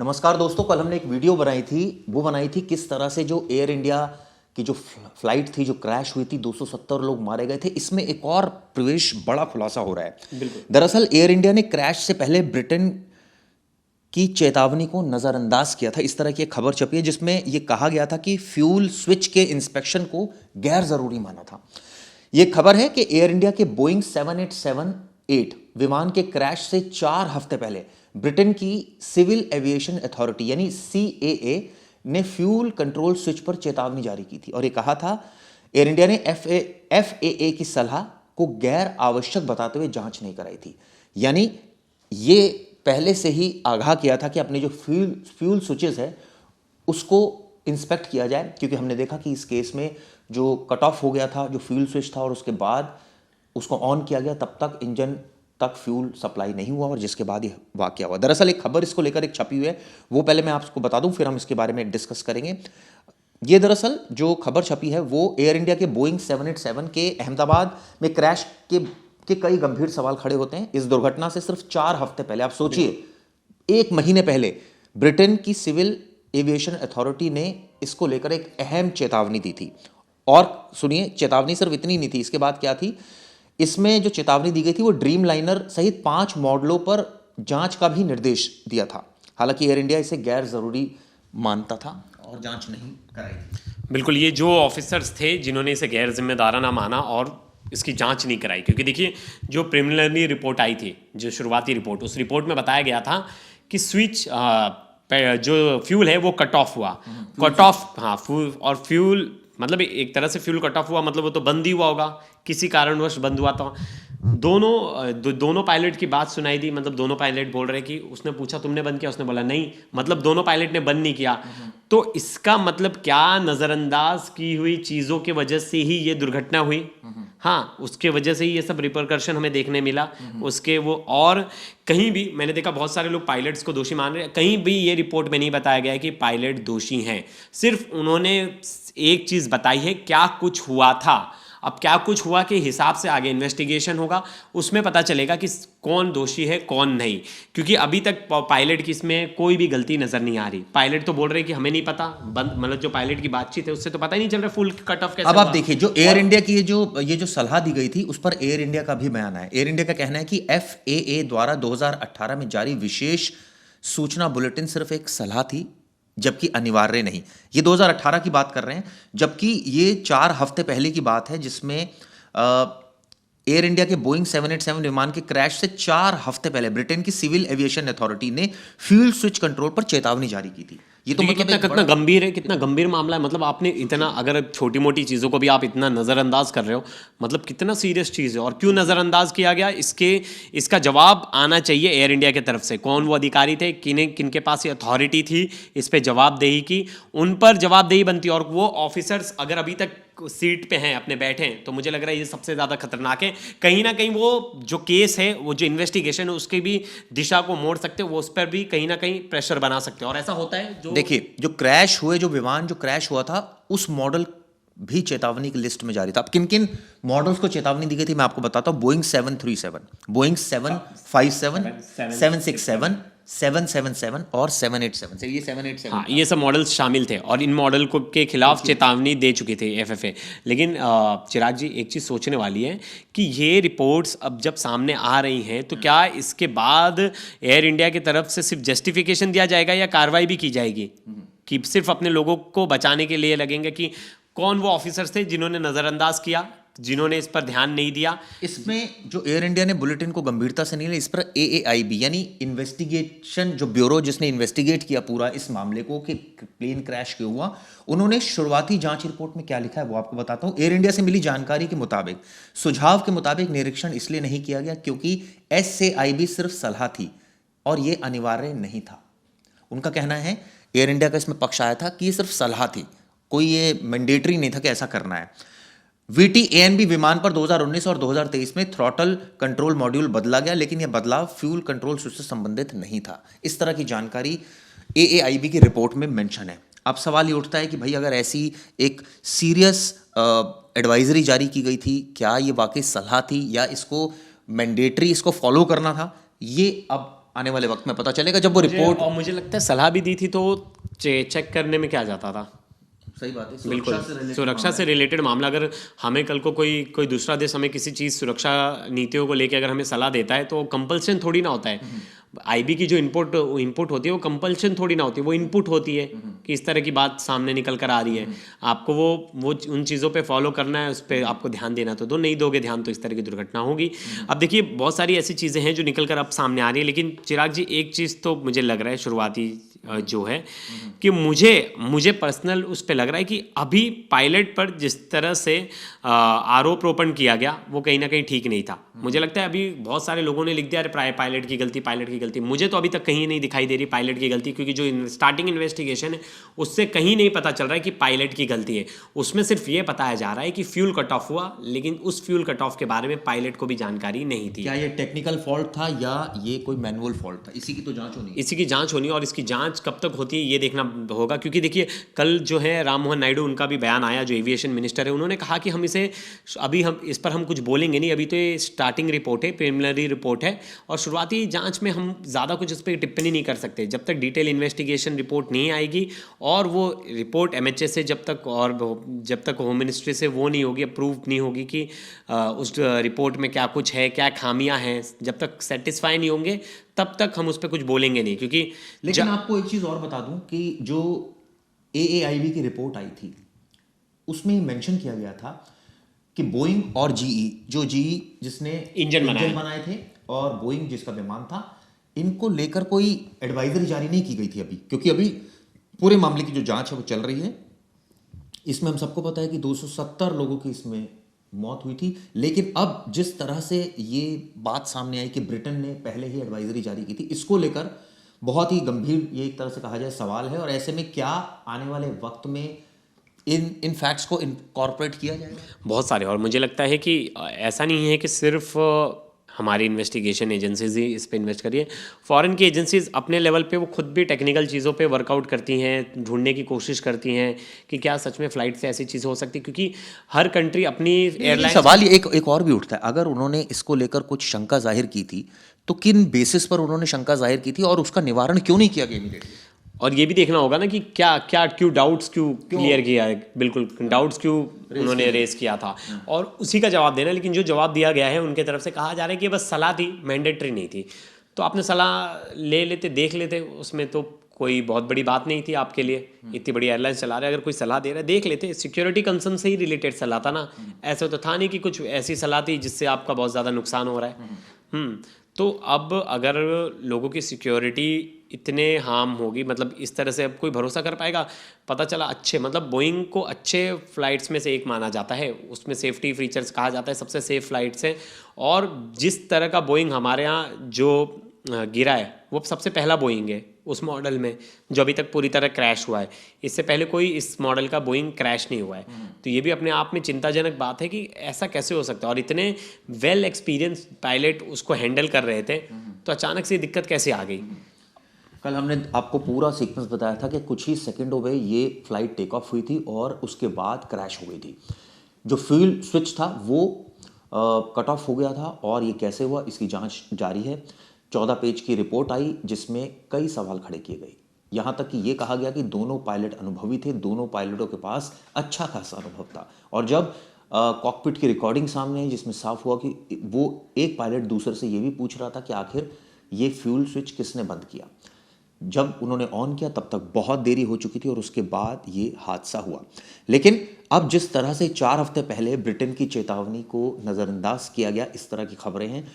नमस्कार दोस्तों, कल हमने एक वीडियो बनाई थी किस तरह से जो एयर इंडिया की जो फ्लाइट थी जो क्रैश हुई थी, 270 लोग मारे गए थे। इसमें एक और प्रवेश बड़ा खुलासा हो रहा है। बिल्कुल। दरअसल एयर इंडिया ने क्रैश से पहले ब्रिटेन की चेतावनी को नज़रअंदाज किया था। इस तरह की एक खबर छपी है जिसमें यह कहा गया था कि फ्यूल स्विच के इंस्पेक्शन को गैर जरूरी माना था। यह खबर है कि एयर इंडिया के बोइंग 7878 विमान के क्रैश से 4 हफ्ते पहले ब्रिटेन की सिविल एविएशन अथॉरिटी यानी CAA ने फ्यूल कंट्रोल स्विच पर चेतावनी जारी की थी और यह कहा था एयर इंडिया ने FAA की सलाह को गैर आवश्यक बताते हुए जांच नहीं कराई थी। यानी ये पहले से ही आगाह किया था कि अपने जो फ्यूल स्विचेस है उसको इंस्पेक्ट किया जाए, क्योंकि हमने देखा कि इस केस में जो कट ऑफ हो गया था जो फ्यूल स्विच था और उसके बाद उसको ऑन किया गया, तब तक इंजन तक फ्यूल सप्लाई नहीं हुआ और जिसके बाद ये वाकया हुआ। दरअसल एक खबर इसको लेकर एक छपी हुई है, वो पहले मैं आपको बता दूं, फिर हम इसके बारे में डिस्कस करेंगे। ये दरअसल जो खबर छपी है वो एयर इंडिया के बोइंग 787 के अहमदाबाद में क्रैश के कई गंभीर सवाल खड़े होते हैं। इस दुर्घटना से सिर्फ 4 हफ्ते पहले, आप सोचिए, एक महीने पहले ब्रिटेन की सिविल एविएशन अथॉरिटी ने इसको लेकर एक अहम चेतावनी दी थी। और सुनिए, चेतावनी सिर्फ इतनी नहीं थी, इसके बाद क्या थी, इसमें जो चेतावनी दी गई थी वो ड्रीम लाइनर सहित 5 मॉडलों पर जांच का भी निर्देश दिया था। हालांकि एयर इंडिया इसे गैर जरूरी मानता था और जांच नहीं कराई थी। बिल्कुल, ये जो ऑफिसर्स थे जिन्होंने इसे गैर जिम्मेदाराना माना और इसकी जांच नहीं कराई, क्योंकि देखिए जो प्रिलिमिनरी रिपोर्ट आई थी, जो शुरुआती रिपोर्ट, उस रिपोर्ट में बताया गया था कि स्विच जो फ्यूल है वो कट ऑफ हुआ। कट ऑफ, हाँ, और फ्यूल मतलब एक तरह से फ्यूल कट ऑफ हुआ, मतलब वो तो बंद ही हुआ होगा, किसी कारणवश बंद हुआ। तो दोनों पायलट की बात सुनाई दी, मतलब दोनों पायलट बोल रहे कि उसने पूछा तुमने बंद किया, उसने बोला नहीं, मतलब दोनों पायलट ने बंद नहीं किया। तो इसका मतलब क्या, नज़रअंदाज की हुई चीज़ों की वजह से ही ये दुर्घटना हुई। हाँ, उसके वजह से ही ये सब रिपरकर्शन हमें देखने मिला उसके वो। और कहीं भी मैंने देखा बहुत सारे लोग पायलट्स को दोषी मान रहे हैं, कहीं भी ये रिपोर्ट में नहीं बताया गया है कि पायलट दोषी हैं। सिर्फ उन्होंने एक चीज़ बताई है, क्या कुछ हुआ था। अब क्या कुछ हुआ के हिसाब से आगे इन्वेस्टिगेशन होगा, उसमें पता चलेगा कि कौन दोषी है कौन नहीं, क्योंकि अभी तक पायलट की इसमें कोई भी गलती नजर नहीं आ रही। पायलट तो बोल रहे हैं कि हमें नहीं पता, बंद, मतलब जो पायलट की बातचीत है उससे तो पता ही नहीं चल रहा फुल कट ऑफ कैसे। अब आप देखिए, जो एयर इंडिया की ये जो सलाह दी गई थी उस पर एयर इंडिया का भी बयान है। एयर इंडिया का कहना है कि FAA द्वारा 2018 में जारी विशेष सूचना बुलेटिन सिर्फ एक सलाह थी, जबकि अनिवार्य नहीं। ये 2018 की बात कर रहे हैं, जबकि ये 4 हफ्ते पहले की बात है जिसमें एयर इंडिया के बोइंग 787 विमान के क्रैश से 4 हफ्ते पहले ब्रिटेन की सिविल एविएशन अथॉरिटी ने फ्यूल स्विच कंट्रोल पर चेतावनी जारी की थी। ये तो मतलब कितना गंभीर है, कितना गंभीर मामला है। मतलब आपने इतना, अगर छोटी मोटी चीज़ों को भी आप इतना नज़रअंदाज कर रहे हो, मतलब कितना सीरियस चीज़ है। और क्यों नज़रअंदाज किया गया, इसका जवाब आना चाहिए एयर इंडिया की तरफ से। कौन वो अधिकारी थे, किनके पास ये अथॉरिटी थी इस पर जवाबदेही की, उन पर जवाबदेही बनती। और वो ऑफिसर्स अगर अभी तक सीट पे हैं, अपने बैठे हैं, तो मुझे लग रहा है ये सबसे ज़्यादा खतरनाक है। कहीं ना कहीं वो जो केस है, वो जो इन्वेस्टिगेशन है, उसकी भी दिशा को मोड़ सकते हो, वो उस पर भी कहीं ना कहीं प्रेशर बना सकते हो। और ऐसा होता है। जो देखिए, जो विमान जो क्रैश हुआ था उस मॉडल भी चेतावनी की लिस्ट में जारी था। अब किन किन मॉडल्स को चेतावनी दी गई थी मैं आपको बताता हूं। बोइंग 737, बोइंग 757, 767, 777 और 787। ये 787, हाँ, ये सब मॉडल्स शामिल थे और इन मॉडल को के खिलाफ चेतावनी दे चुकी थी FAA। लेकिन चिराग जी, एक चीज़ सोचने वाली है कि ये रिपोर्ट्स अब जब सामने आ रही हैं, तो क्या इसके बाद एयर इंडिया की तरफ से सिर्फ जस्टिफिकेशन दिया जाएगा या कार्रवाई भी की जाएगी, कि सिर्फ अपने लोगों को बचाने के लिए लगेंगे कि कौन वो ऑफिसर्स थे जिन्होंने नज़रअंदाज किया, जिन्होंने इस पर ध्यान नहीं दिया। इसमें जो एयर इंडिया ने बुलेटिन को गंभीरता से नहीं लिया, इस पर AAIB यानी इन्वेस्टिगेशन जो ब्यूरो जिसने इन्वेस्टिगेट किया पूरा इस मामले को कि प्लेन क्रैश क्यों हुआ, उन्होंने शुरुआती जांच रिपोर्ट में क्या लिखा है वो आपको बताता हूं। एयर इंडिया से मिली जानकारी के मुताबिक, सुझाव के मुताबिक निरीक्षण इसलिए नहीं किया गया क्योंकि SAIB सिर्फ सलाह थी और यह अनिवार्य नहीं था। उनका कहना है, एयर इंडिया का इसमें पक्ष आया था कि ये सिर्फ सलाह थी, कोई ये मैंडेटरी नहीं था कि ऐसा करना है। VTANB विमान पर 2019 और 2023 में थ्रॉटल कंट्रोल मॉड्यूल बदला गया, लेकिन यह बदलाव फ्यूल कंट्रोल स्विच से संबंधित नहीं था। इस तरह की जानकारी AAIB की रिपोर्ट में मेंशन है। अब सवाल ये उठता है कि भाई, अगर ऐसी एक सीरियस एडवाइजरी जारी की गई थी, क्या ये वाकई सलाह थी या इसको मैंडेटरी इसको फॉलो करना था? ये अब आने वाले वक्त में पता चलेगा जब वो रिपोर्ट। और मुझे लगता है सलाह भी दी थी तो चेक करने में क्या जाता था। सही बात है, बिल्कुल, सुरक्षा से रिलेटेड मामला। अगर हमें कल को कोई दूसरा देश हमें किसी चीज़ सुरक्षा नीतियों को लेकर अगर हमें सलाह देता है तो कंपल्सन थोड़ी ना होता है। आईबी की जो इनपुट होती है वो कंपल्शन थोड़ी ना होती है, वो इनपुट होती है कि इस तरह की बात सामने निकल कर आ रही है, आपको वो उन चीज़ों पे फॉलो करना है, उस पर आपको ध्यान देना। तो नहीं दोगे ध्यान तो इस तरह की दुर्घटना होगी। अब देखिए बहुत सारी ऐसी चीज़ें हैं जो निकल कर अब सामने आ रही है, लेकिन चिराग जी एक चीज़ तो मुझे लग रहा है शुरुआती जो है कि मुझे पर्सनल उस पे लग रहा है कि अभी पायलट पर जिस तरह से आरोप रोपण किया गया वो कहीं ना कहीं ठीक नहीं था। मुझे लगता है अभी बहुत सारे लोगों ने लिख दिया अरे पायलट की गलती। मुझे तो अभी तक कहीं नहीं दिखाई दे रही पायलट की गलती, क्योंकि जो स्टार्टिंग इन्वेस्टिगेशन है उससे कहीं नहीं पता चल रहा है कि पायलट की गलती है। उसमें सिर्फ ये बताया जा रहा है कि फ्यूल कट ऑफ हुआ, लेकिन उस फ्यूल कट ऑफ के बारे में पायलट को भी जानकारी नहीं थी। क्या ये टेक्निकल फॉल्ट था या ये कोई मैनुअल फॉल्ट था, इसी की तो जांच होनी है। इसी की जांच होनी है और इसकी जांच कब तक होती है ये देखना होगा, क्योंकि देखिए कल जो है राम मोहन नायडू उनका भी बयान आया, जो एविएशन मिनिस्टर है, उन्होंने कहा कि हम इस पर हम कुछ बोलेंगे नहीं, अभी तो ये स्टार्टिंग रिपोर्ट है, प्रिलिमिनरी रिपोर्ट है और शुरुआती जांच में हम ज़्यादा कुछ इस पर टिप्पणी नहीं कर सकते जब तक डिटेल इन्वेस्टिगेशन रिपोर्ट नहीं आएगी और वो रिपोर्ट एमएचए से जब तक होम मिनिस्ट्री से वो नहीं होगी, अप्रूव नहीं होगी कि उस रिपोर्ट में क्या कुछ है, क्या खामियां हैं, जब तक सेटिस्फाई नहीं होंगे तब तक हम उस पर कुछ बोलेंगे नहीं। क्योंकि लेकिन आपको एक चीज और बता दूं कि जो AAIB की रिपोर्ट आई थी उसमें मेंशन किया गया था कि बोइंग और जीई, जो जीई जिसने इंजन बनाए थे और बोइंग जिसका विमान था, इनको लेकर कोई एडवाइजरी जारी नहीं की गई थी अभी, क्योंकि अभी पूरे मामले की जो जांच है वो चल रही है। इसमें हम सबको पता है कि 270 लोगों की इसमें मौत हुई थी, लेकिन अब जिस तरह से ये बात सामने आई कि ब्रिटेन ने पहले ही एडवाइजरी जारी की थी, इसको लेकर बहुत ही गंभीर ये एक तरह से कहा जाए सवाल है। और ऐसे में क्या आने वाले वक्त में इन फैक्ट्स को इनकॉर्पोरेट किया जाएगा? बहुत सारे, और मुझे लगता है कि ऐसा नहीं है कि सिर्फ हमारी इन्वेस्टिगेशन एजेंसीज ही इस पे इन्वेस्ट करिए। फॉरेन की एजेंसीज अपने लेवल पे वो खुद भी टेक्निकल चीज़ों पे वर्कआउट करती हैं, ढूंढने की कोशिश करती हैं कि क्या सच में फ़्लाइट से ऐसी चीज़ हो सकती है, क्योंकि हर कंट्री अपनी एयरलाइन। सवाल एक और भी उठता है, अगर उन्होंने इसको लेकर कुछ शंका जाहिर की थी तो किन बेसिस पर उन्होंने शंका जाहिर की थी और उसका निवारण क्यों नहीं किया गया इमीडिएटली? और ये भी देखना होगा ना कि क्यों डाउट्स क्यों क्लियर किया है, बिल्कुल डाउट्स क्यों उन्होंने रेस किया था और उसी का जवाब देना। लेकिन जो जवाब दिया गया है उनके तरफ से कहा जा रहा है कि बस सलाह थी, मैंडेटरी नहीं थी। तो आपने सलाह ले लेते, देख लेते, उसमें तो कोई बहुत बड़ी बात नहीं थी आपके लिए। इतनी बड़ी एयरलाइन चला रहे, अगर कोई सलाह दे रहा है देख लेते। सिक्योरिटी कंसर्न से ही रिलेटेड सलाह था ना, ऐसा तो था नहीं कि कुछ ऐसी सलाह थी जिससे आपका बहुत ज़्यादा नुकसान हो रहा है। तो अब अगर लोगों की सिक्योरिटी इतने हार्म होगी, मतलब इस तरह से अब कोई भरोसा कर पाएगा? पता चला अच्छे, मतलब बोइंग को अच्छे फ्लाइट्स में से एक माना जाता है, उसमें सेफ्टी फीचर्स कहा जाता है सबसे सेफ फ्लाइट्स हैं। और जिस तरह का बोइंग हमारे यहाँ जो गिरा है वो सबसे पहला बोइंग है उस मॉडल में जो अभी तक पूरी तरह क्रैश हुआ है। इससे पहले कोई इस मॉडल का बोइंग क्रैश नहीं हुआ है। तो ये भी अपने आप में चिंताजनक बात है कि ऐसा कैसे हो सकता है, और इतने वेल एक्सपीरियंस पायलट उसको हैंडल कर रहे थे, तो अचानक से दिक्कत कैसे आ गई? कल हमने आपको पूरा सीक्वेंस बताया था कि कुछ ही सेकंडों में ये फ्लाइट टेक ऑफ हुई थी और उसके बाद क्रैश हो गई थी। जो फ्यूल स्विच था वो कट ऑफ हो गया था और ये कैसे हुआ इसकी जांच जारी है। 14 पेज की रिपोर्ट आई जिसमें कई सवाल खड़े किए गए, यहाँ तक कि ये कहा गया कि दोनों पायलट अनुभवी थे, दोनों पायलटों के पास अच्छा खासा अनुभव था। और जब कॉकपिट की रिकॉर्डिंग सामने आई जिसमें साफ हुआ कि वो एक पायलट दूसरे से ये भी पूछ रहा था कि आखिर ये फ्यूल स्विच किसने बंद किया। जब उन्होंने ऑन किया तब तक बहुत देरी हो चुकी थी और उसके बाद ये हादसा हुआ। लेकिन अब जिस तरह से 4 हफ्ते पहले ब्रिटेन की चेतावनी को नज़रअंदाज किया गया, इस तरह की खबरें हैं।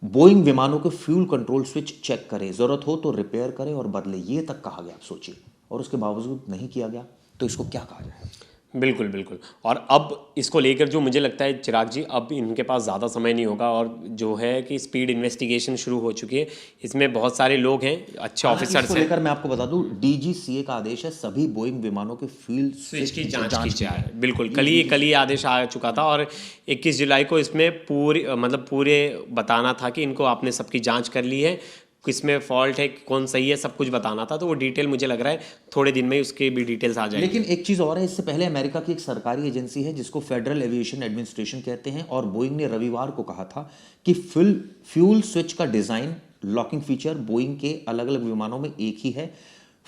बोइंग विमानों के फ्यूल कंट्रोल स्विच चेक करें, ज़रूरत हो तो रिपेयर करें और बदले, ये तक कहा गया। आप सोचिए, और उसके बावजूद नहीं किया गया तो इसको क्या कहा जाए? बिल्कुल बिल्कुल। और अब इसको लेकर जो मुझे लगता है चिराग जी, अब इनके पास ज़्यादा समय नहीं होगा और जो है कि स्पीड इन्वेस्टिगेशन शुरू हो चुकी है। इसमें बहुत सारे लोग हैं, अच्छे ऑफिसर्स हैं। लेकर मैं आपको बता दूं, DGCA का आदेश है सभी बोइंग विमानों के फ्यूल स्विच की जांच की जाए। बिल्कुल, कल ही आदेश आ चुका था और 21 जुलाई को इसमें पूरे बताना था कि इनको आपने सबकी जाँच कर ली है, किसमें फॉल्ट है, कौन सही है, सब कुछ बताना था। तो वो डिटेल मुझे लग रहा है थोड़े दिन में उसके भी डिटेल्स आ जाएंगे। लेकिन एक चीज़ और है, इससे पहले अमेरिका की एक सरकारी एजेंसी है जिसको फेडरल एविएशन एडमिनिस्ट्रेशन कहते हैं, और बोइंग ने रविवार को कहा था कि फ्यूल स्विच का डिज़ाइन लॉकिंग फीचर बोइंग के अलग अलग विमानों में एक ही है,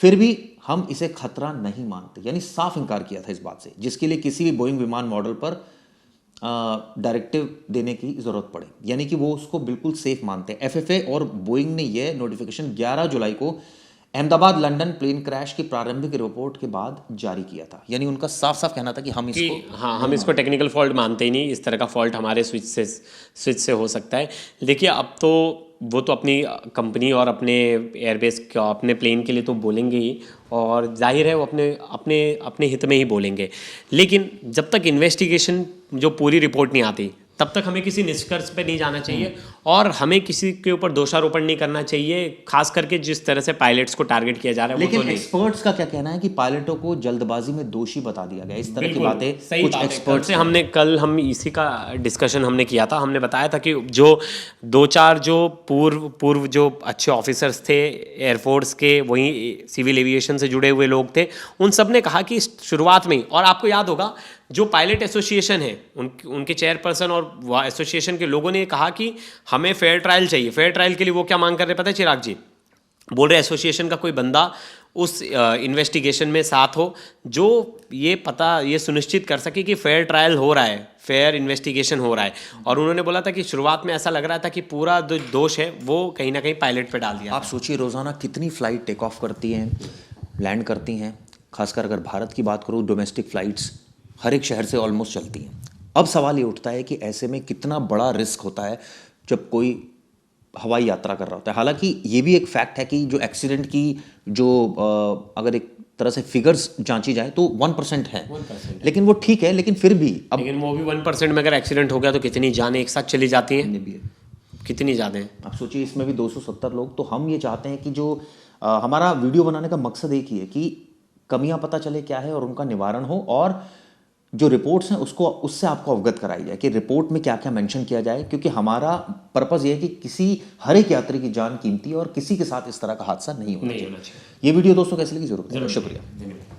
फिर भी हम इसे खतरा नहीं मानते, यानी साफ इनकार किया था इस बात से, जिसके लिए किसी भी बोइंग विमान मॉडल पर डायरेक्टिव देने की ज़रूरत पड़े, यानी कि वो उसको बिल्कुल सेफ मानते हैं। एफएफए और बोइंग ने यह नोटिफिकेशन 11 जुलाई को अहमदाबाद लंदन प्लेन क्रैश की प्रारंभिक रिपोर्ट के बाद जारी किया था, यानी उनका साफ साफ कहना था कि हम कि इसको हाँ, हम इसको टेक्निकल फॉल्ट मानते ही नहीं, इस तरह का फॉल्ट हमारे स्विच से हो सकता है। देखिए अब तो वो तो अपनी कंपनी और अपने एयरबेस का अपने प्लेन के लिए तो बोलेंगे ही, और जाहिर है वो अपने अपने अपने हित में ही बोलेंगे, लेकिन जब तक इन्वेस्टिगेशन जो पूरी रिपोर्ट नहीं आती तब तक हमें किसी निष्कर्ष पे नहीं जाना चाहिए और हमें किसी के ऊपर दोषारोपण नहीं करना चाहिए, खास करके जिस तरह से पायलट्स को टारगेट किया जा रहा है। लेकिन वो तो नहीं। एक्सपर्ट्स का क्या कहना है कि पायलटों को जल्दबाजी में दोषी बता दिया गया, इस तरह की बिल्कुल, बातें सही कुछ बात है। एक्सपर्ट्स से कल हम इसी का डिस्कशन हमने किया था। हमने बताया था कि जो 2-4 जो पूर्व जो अच्छे ऑफिसर्स थे एयरफोर्स के, वहीं सिविल एविएशन से जुड़े हुए लोग थे, उन सब ने कहा कि शुरुआत में ही, और आपको याद होगा जो पायलट एसोसिएशन है उनके चेयरपर्सन और एसोसिएशन के लोगों ने कहा कि हमें फेयर ट्रायल चाहिए। फेयर ट्रायल के लिए वो क्या मांग कर रहे पता है चिराग जी? बोल रहे एसोसिएशन का कोई बंदा उस इन्वेस्टिगेशन में साथ हो जो ये सुनिश्चित कर सके कि फेयर ट्रायल हो रहा है, फेयर इन्वेस्टिगेशन हो रहा है। और उन्होंने बोला था कि शुरुआत में ऐसा लग रहा था कि पूरा जो दोष है वो कहीं ना कहीं पायलट पे डाल दिया। आप सोचिए रोज़ाना कितनी फ़्लाइट टेक ऑफ करती हैं, लैंड करती हैं, खासकर अगर भारत की बात करूँ डोमेस्टिक फ़्लाइट्स हर एक शहर से ऑलमोस्ट चलती हैं। अब सवाल ये उठता है कि ऐसे में कितना बड़ा रिस्क होता है जब कोई हवाई यात्रा कर रहा होता है। हालांकि ये भी एक फैक्ट है कि जो एक्सीडेंट की जो अगर एक तरह से फिगर्स जांची जाए तो 1% है, 1% लेकिन वो ठीक है, लेकिन फिर भी अब लेकिन वो भी 1% में अगर एक्सीडेंट हो गया तो कितनी जानें एक साथ चली जाती हैं, ये भी है। कितनी ज़्यादा हैं। आप सोचिए इसमें भी 270 लोग। तो हम ये चाहते हैं कि जो हमारा वीडियो बनाने का मकसद एक ही है कि कमियां पता चले क्या है और उनका निवारण हो, और जो रिपोर्ट्स हैं उससे आपको अवगत कराई जाए कि रिपोर्ट में क्या क्या मेंशन किया जाए, क्योंकि हमारा पर्पस ये है कि हर एक यात्री की जान कीमती है और किसी के साथ इस तरह का हादसा नहीं होना चाहिए। ये वीडियो दोस्तों कैसे लगी जरूर बताइए। शुक्रिया।